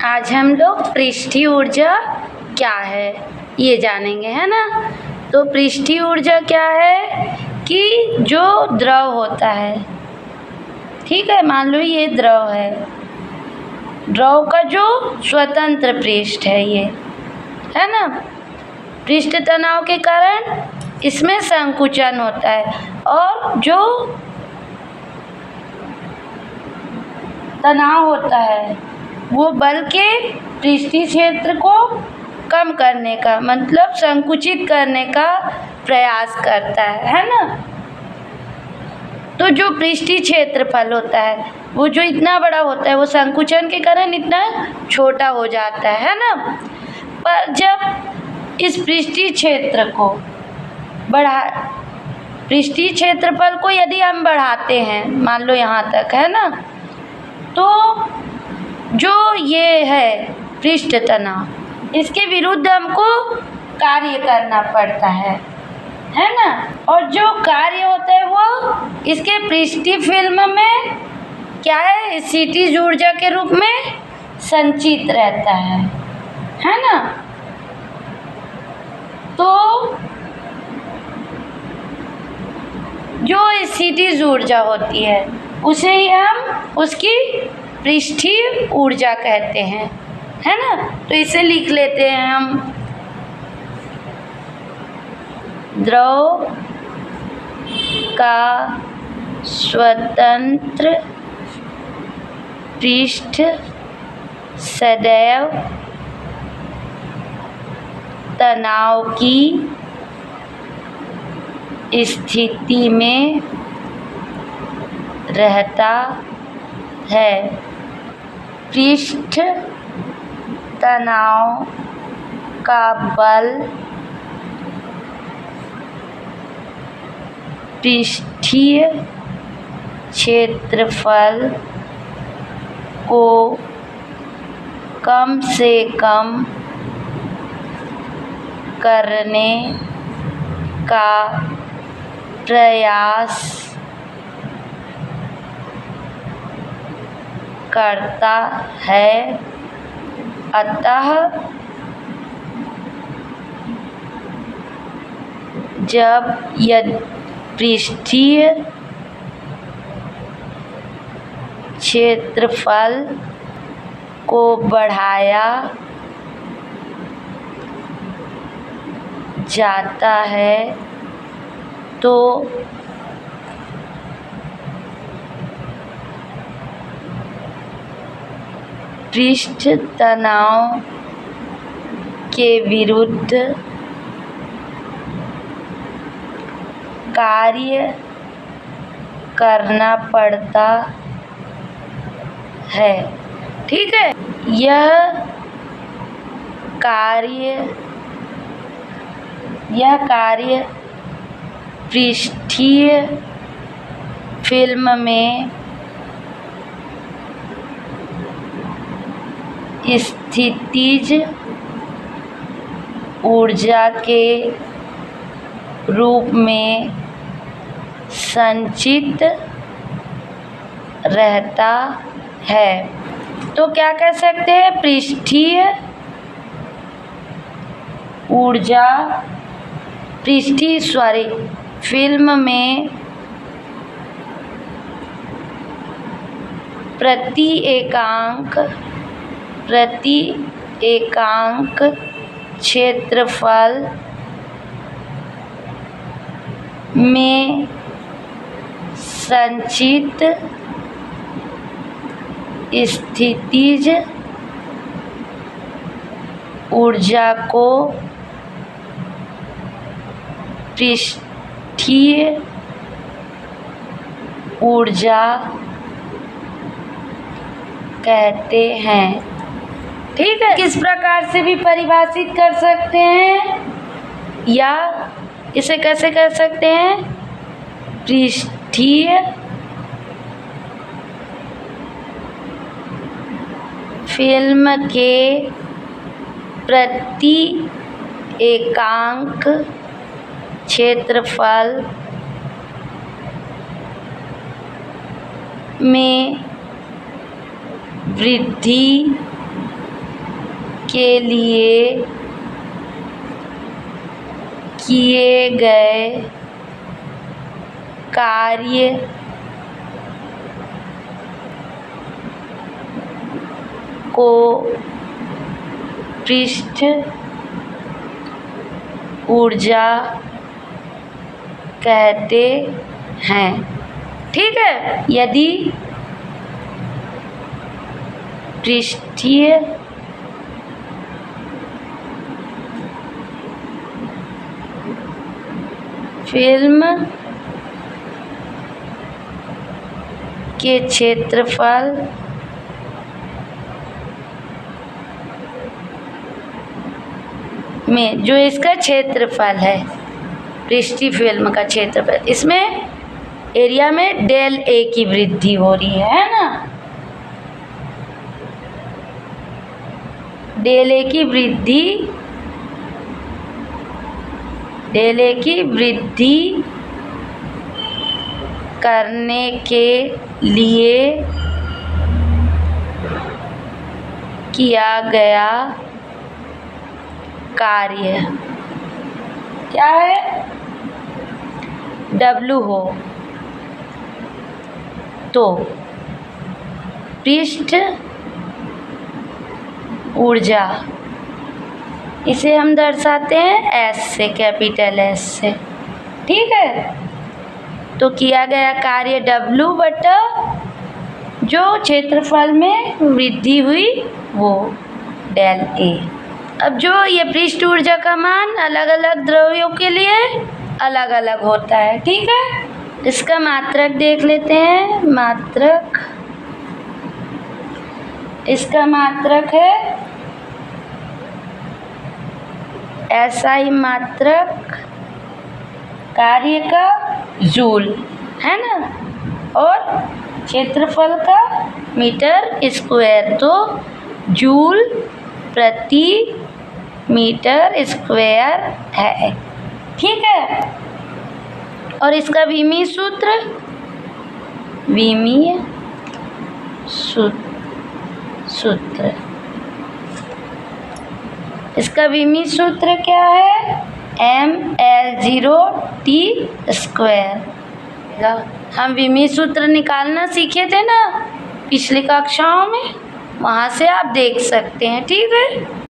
आज हम लोग पृष्ठीय ऊर्जा क्या है ये जानेंगे, है ना। तो पृष्ठीय ऊर्जा क्या है कि जो द्रव होता है, ठीक है, मान लो ये द्रव है, द्रव का जो स्वतंत्र पृष्ठ है ये, है ना। पृष्ठ तनाव के कारण इसमें संकुचन होता है और जो तनाव होता है वो बल के पृष्ठीय क्षेत्र को कम करने का, मतलब संकुचित करने का प्रयास करता है ना। तो जो पृष्ठीय क्षेत्रफल होता है वो जो इतना बड़ा होता है वो संकुचन के कारण इतना छोटा हो जाता है ना। पर जब इस पृष्ठीय क्षेत्र को पृष्ठीय क्षेत्रफल को यदि हम बढ़ाते हैं, मान लो यहाँ तक, है ना, तो जो ये है पृष्ठ तनाव, इसके विरुद्ध हमको कार्य करना पड़ता है ना। और जो कार्य होता है वो इसके पृष्ठीय फिल्म में क्या है, स्थितिज ऊर्जा के रूप में संचित रहता है ना। तो जो स्थितिज ऊर्जा होती है उसे ही हम उसकी पृष्ठीय ऊर्जा कहते हैं, है ना। तो इसे लिख लेते हैं हम, द्रव का स्वतंत्र पृष्ठ सदैव तनाव की स्थिति में रहता है। पृष्ठ तनाव का बल पृष्ठीय क्षेत्रफल को कम से कम करने का प्रयास करता है। अतः जब पृष्ठीय क्षेत्रफल को बढ़ाया जाता है तो पृष्ठ तनाव के विरुद्ध कार्य करना पड़ता है, ठीक है। यह कार्य पृष्ठीय फिल्म में स्थितिज ऊर्जा के रूप में संचित रहता है। तो क्या कह सकते हैं, पृष्ठीय ऊर्जा फिल्म में प्रति एकांक क्षेत्रफल में संचित स्थितिज ऊर्जा को पृष्ठीय ऊर्जा कहते हैं, ठीक है। किस प्रकार से भी परिभाषित कर सकते हैं या इसे कैसे कर सकते हैं, पृष्ठीय फिल्म के प्रति एकांक क्षेत्रफल में वृद्धि के लिए किए गए कार्य को पृष्ठ ऊर्जा कहते हैं। ठीक है, यदि पृष्ठीय फिल्म के क्षेत्रफल में, जो इसका क्षेत्रफल है, पृष्ठीय फिल्म का क्षेत्रफल, इसमें एरिया में डेल ए की वृद्धि हो रही है ना, डेल ए की वृद्धि करने के लिए किया गया कार्य क्या है, W हो तो पृष्ठ ऊर्जा, इसे हम दर्शाते हैं S से, कैपिटल S से। ठीक है, तो किया गया कार्य W बटा जो क्षेत्रफल में वृद्धि हुई वो डेल A। अब जो ये पृष्ठ ऊर्जा का मान अलग अलग द्रव्यों के लिए अलग अलग होता है। ठीक है, इसका मात्रक देख लेते हैं। मात्रक, इसका मात्रक है SI मात्रक कार्य का जूल है ना, और क्षेत्रफल का मीटर स्क्वायर, तो जूल प्रति मीटर स्क्वायर है। ठीक है, और इसका विमीय सूत्र, विमीय सूत्र, इसका विमीय सूत्र क्या है, mL0T²। हम विमीय सूत्र निकालना सीखे थे ना पिछली कक्षाओं में, वहाँ से आप देख सकते हैं। ठीक है।